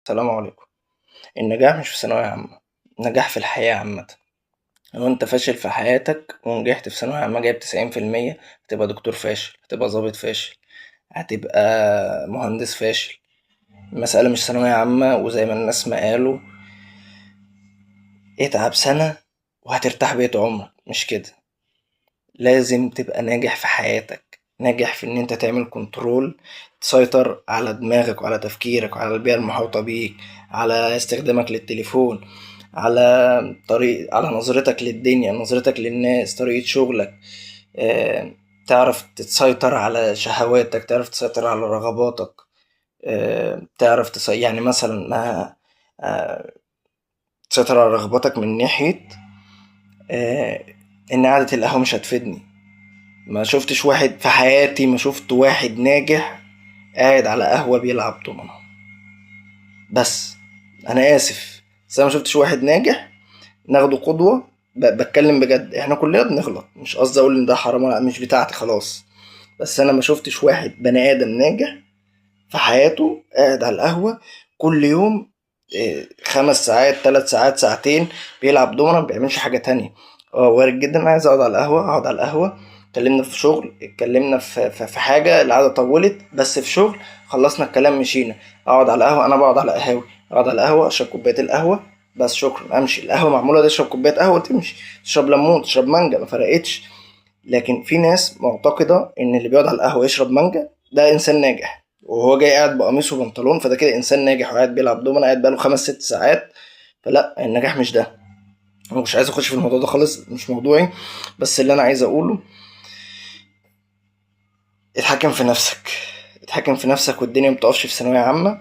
السلام عليكم. النجاح مش في ثانوية عامة، النجاح في الحياة عامة. لو انت فاشل في حياتك ونجحت في ثانوية عامة جايب 90%، هتبقى دكتور فاشل، هتبقى ضابط فاشل، هتبقى مهندس فاشل. المسألة مش ثانوية عامة، وزي ما الناس ما قالوا اتعب سنة وهترتاح بقية عمرك، مش كده. لازم تبقى ناجح في حياتك، ناجح في ان انت تعمل كنترول، تسيطر على دماغك وعلى تفكيرك وعلى البيئة المحيطة بيك، على استخدامك للتليفون، على نظرتك للدنيا، نظرتك للناس، طريقة شغلك. آه، تعرف تسيطر على شهواتك، تعرف تسيطر على رغباتك. تعرف يعني مثلا ما تسيطر على رغباتك من ناحية آه، ان قعدة القهوة مش هتفيدني. ما شفتش واحد في حياتي، ما شفت واحد ناجح قاعد على قهوة بيلعب دومنة. بس انا اسف، بس انا ما شفتش واحد ناجح ناخده قدوة. بتكلم بجد، احنا كلنا بنغلط، مش قصدي اقول ان ده حرام، لا مش بتاعتي خلاص. بس انا ما شفتش واحد بني ادم ناجح في حياته قاعد على القهوة كل يوم 5 ساعات، 3 ساعات، ساعتين بيلعب دومنة، ما بيعملش حاجة تانية. اه وارد جدا، انا عايز اقعد على القهوة، اقعد على القهوة. اتكلمنا في شغل، اتكلمنا في حاجة، القعدة طولت بس في شغل، خلصنا الكلام مشينا. اقعد على القهوة، انا بقعد على قهاوي، اقعد على القهوة اشرب كوباية القهوة بس، شكرا، امشي. القهوة معمولة تشرب كوباية قهوة وتمشي، تشرب ليمون، تشرب مانجا، ما فرقتش. لكن في ناس معتقدة ان اللي بيقعد على القهوة يشرب مانجا ده انسان ناجح، وهو جاي قاعد بقميص وبنطلون فده كده انسان ناجح، وقاعد بيلعب دومنا قاعد بقاله 5 6 ساعات. فلا، النجاح مش ده. انا مش عايز اخش في الموضوع ده خالص، مش موضوعي. بس اللي انا عايز اقوله، اتحكم في نفسك، اتحكم في نفسك، والدنيا متقفش في ثانوية عامة.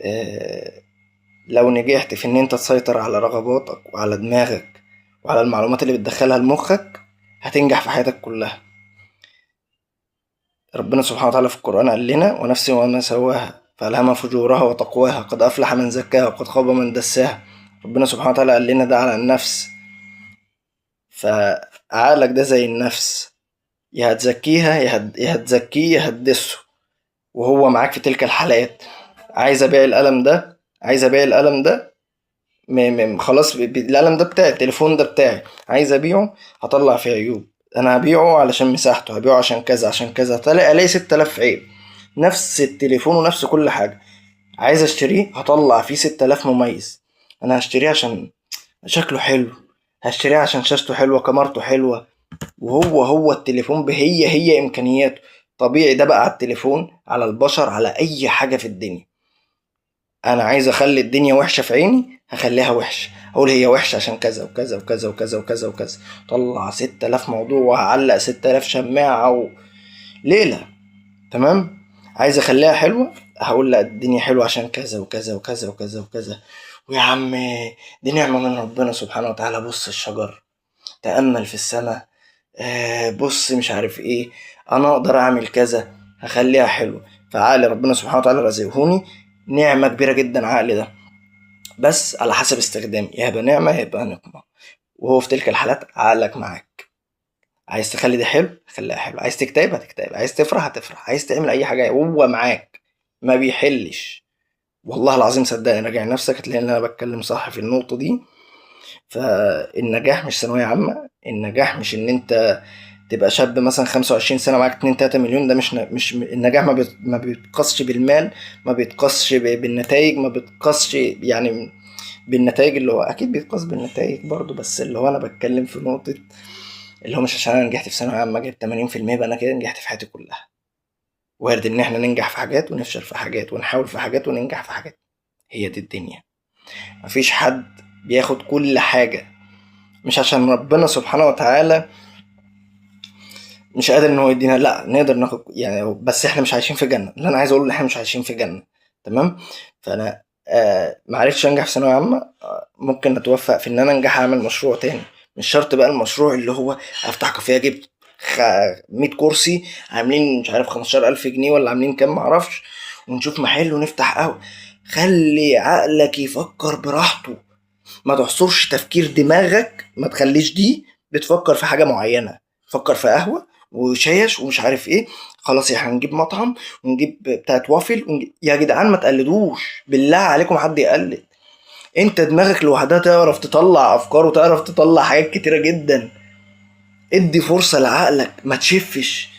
اه، لو نجحت في ان انت تسيطر على رغباتك وعلى دماغك وعلى المعلومات اللي بتدخلها لمخك، هتنجح في حياتك كلها. ربنا سبحانه وتعالى في القرآن قال لنا: ونفس وما سواها فألهمها فجورها وتقواها قد أفلح من زكاها وقد خاب من دساها. ربنا سبحانه وتعالى قال لنا ده على النفس. فعقلك ده زي النفس، يا هتزكيها يا هتزكيه يا هتدسه، وهو معاك في تلك الحالات. عايز أبيع القلم ده، عايز أبيع القلم ده، خلاص، القلم ده بتاعي، التليفون ده بتاعي، عايز أبيعه، هطلع فيه عيوب. انا هبيعه علشان مساحته، هبيعه عشان كذا عشان كذا، طلع الاقي 6000 عيب. نفس التليفون ونفس كل حاجة، عايز اشتريه، هطلع فيه 6000 مميز. انا هشتريه عشان شكله حلو، هشتريه عشان شاشته حلوة، كاميرته حلوة، وهو التليفون هي امكانياته. طبيعي ده بقى على التليفون، على البشر، على اي حاجة في الدنيا. انا عايز اخلي الدنيا وحشة في عيني، هخليها وحشة، اقول هي وحشة عشان كذا وكذا وكذا وكذا وكذا وكذا. طلع 6000 موضوع، وهعلق 6000 شماعة ليلة. تمام. عايز اخليها حلوة، هقول لا الدنيا حلوة عشان كذا وكذا وكذا وكذا وكذا. ويا عم، دي نعمة من ربنا سبحانه وتعالى. بص الشجر، تأمل في السماء، بص مش عارف ايه، انا اقدر اعمل كذا، هخليها حلوة. فعقل ربنا سبحانه وتعالى رزقهوني نعمة كبيرة جدا، عقل ده، بس على حسب استخدامي، يا هيبقى نعمة يا هيبقى نقمة. وهو في تلك الحالات عقلك معاك. عايز تخلي ده حلو، خليها حلو. عايز تكتئب هتكتئب، عايز تفرح هتفرح، عايز تعمل اي حاجه هو معاك، ما بيحلش. والله العظيم صدقني، راجع نفسك هتلاقي ان انا بتكلم صح في النقطه دي. فالنجاح مش ثانويه عامه، النجاح مش ان انت تبقى شاب مثلا 25 سنه معاك 2 3 مليون. ده مش النجاح، ما بيتقاسش بالمال، ما بيتقاسش بالنتائج، ما بيتقاسش يعني بالنتائج، اللي هو اكيد بيتقاس بالنتائج برضو، بس اللي هو انا بتكلم في نقطه، اللي هو مش عشان انا نجحت في ثانويه عامه جبت 80% يبقى انا كده نجحت في حياتي كلها. وارد ان احنا ننجح في حاجات ونفشل في حاجات، ونحاول في حاجات وننجح في حاجات. هي دي الدنيا. مفيش حد بياخد كل حاجه. مش عشان ربنا سبحانه وتعالى مش قادر ان هو يدينا، لا نقدر ناخد يعني، بس احنا مش عايشين في جنه. اللي انا عايز اقوله ان احنا مش عايشين في جنه. تمام. فانا معرفتش انجح في ثانويه عامه، ممكن اتوفق في ان انا انجح اعمل مشروع تاني. مش شرط بقى المشروع اللي هو افتح كافيه اجيب 100 كرسي عاملين مش عارف 15000 جنيه ولا عاملين كام معرفش، ونشوف محل ونفتح قهوه. خلي عقلك يفكر براحته، ما تحصرش تفكير دماغك، ما تخليش دي بتفكر في حاجة معينة. فكر في قهوة، وشايش ومش عارف ايه. خلاص يا هنجيب مطعم ونجيب بتاعت وافل يا جدعان ما تقلدوش بالله عليكم، حد يقلد. انت دماغك لوحدها تعرف تطلع افكار وتعرف تطلع حاجات كتيرة جدا. ادي فرصة لعقلك، ما تشفش.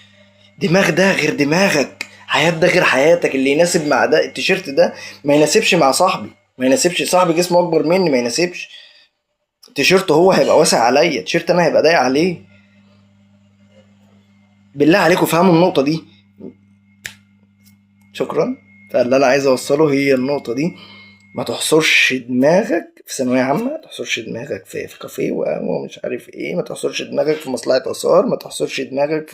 دماغ ده غير دماغك، حياة ده غير حياتك. اللي يناسب مع ده التيشيرت ده ما يناسبش مع صاحبي، ما يناسبش صاحبي جسمه اكبر مني، ما يناسبش. تيشيرت هو هيبقى واسع عليا، تيشيرت انا هيبقى ضيق عليه. بالله عليكم فهموا النقطة دي. شكرا. فاللي انا عايز اوصله هي النقطة دي. ما تحصرش دماغك في ثانوية عامة، ما تحصرش دماغك في كافيه وقهوة ومش عارف ايه، ما تحصرش دماغك في مصلحة آثار، ما تحصرش دماغك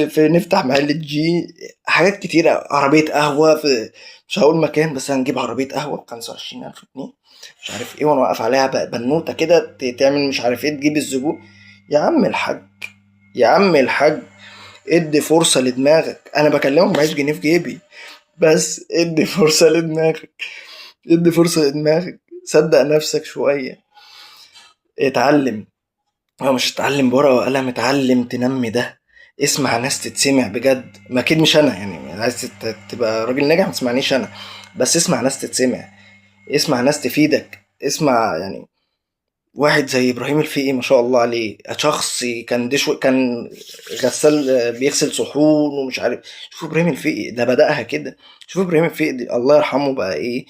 في نفتح محل جي. حاجات كتيرة، عربية قهوة في، مش هقول مكان بس هنجيب عربية قهوة ب25,000 جنيه مش عارف ايه، وانا واقف عليها بنوتة كده تعمل مش عارف ايه تجيب الزبون. يا عم الحاج، يا عم الحاج، ادي فرصة لدماغك. انا بكلمك معيش جنيه في جيبي، بس ادي فرصة لدماغك، ادي فرصة لدماغك. صدق نفسك شوية، اتعلم. هو مش تتعلم بورقة وقلم، اتعلم تنمي ده. اسمع ناس تتسمع بجد، ما اكيد مش انا يعني، عايز تبقى راجل ناجح ما تسمعنيش انا، بس اسمع ناس تتسمع، اسمع ناس تفيدك. اسمع يعني واحد زي ابراهيم الفقي ما شاء الله عليه، شخص كان كان غسال، بيغسل صحون ومش عارف. شوف ابراهيم الفقي ده بدأها كده. شوف ابراهيم الفقي الله يرحمه بقى ايه.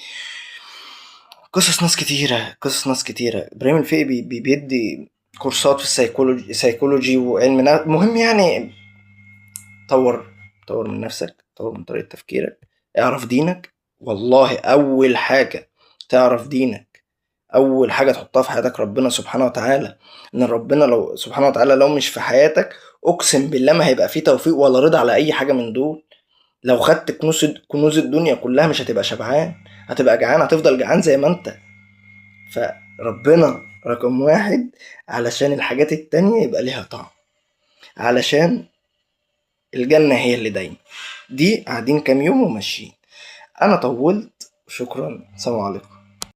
قصص ناس كتيرة، قصص ناس كتيرة. ابراهيم الفقي بيدي كورسات في السيكولوجي وعلم مهم يعني. طور، طور من نفسك، طور من طريقة تفكيرك، اعرف دينك. والله اول حاجة تعرف دينك، اول حاجة تحطها في حياتك ربنا سبحانه وتعالى. ان ربنا لو سبحانه وتعالى لو مش في حياتك، اقسم بالله ما هيبقى فيه توفيق ولا رضا على اي حاجة من دول. لو خدت كنوز الدنيا كلها مش هتبقى شبعان، هتبقى جعان، هتفضل جعان زي ما انت. فربنا رقم واحد، علشان الحاجات التانية يبقى ليها طعم، علشان الجنة هي اللي دايما. دي قاعدين كام يوم وماشيين. انا طولت، شكرا، سلام عليكم.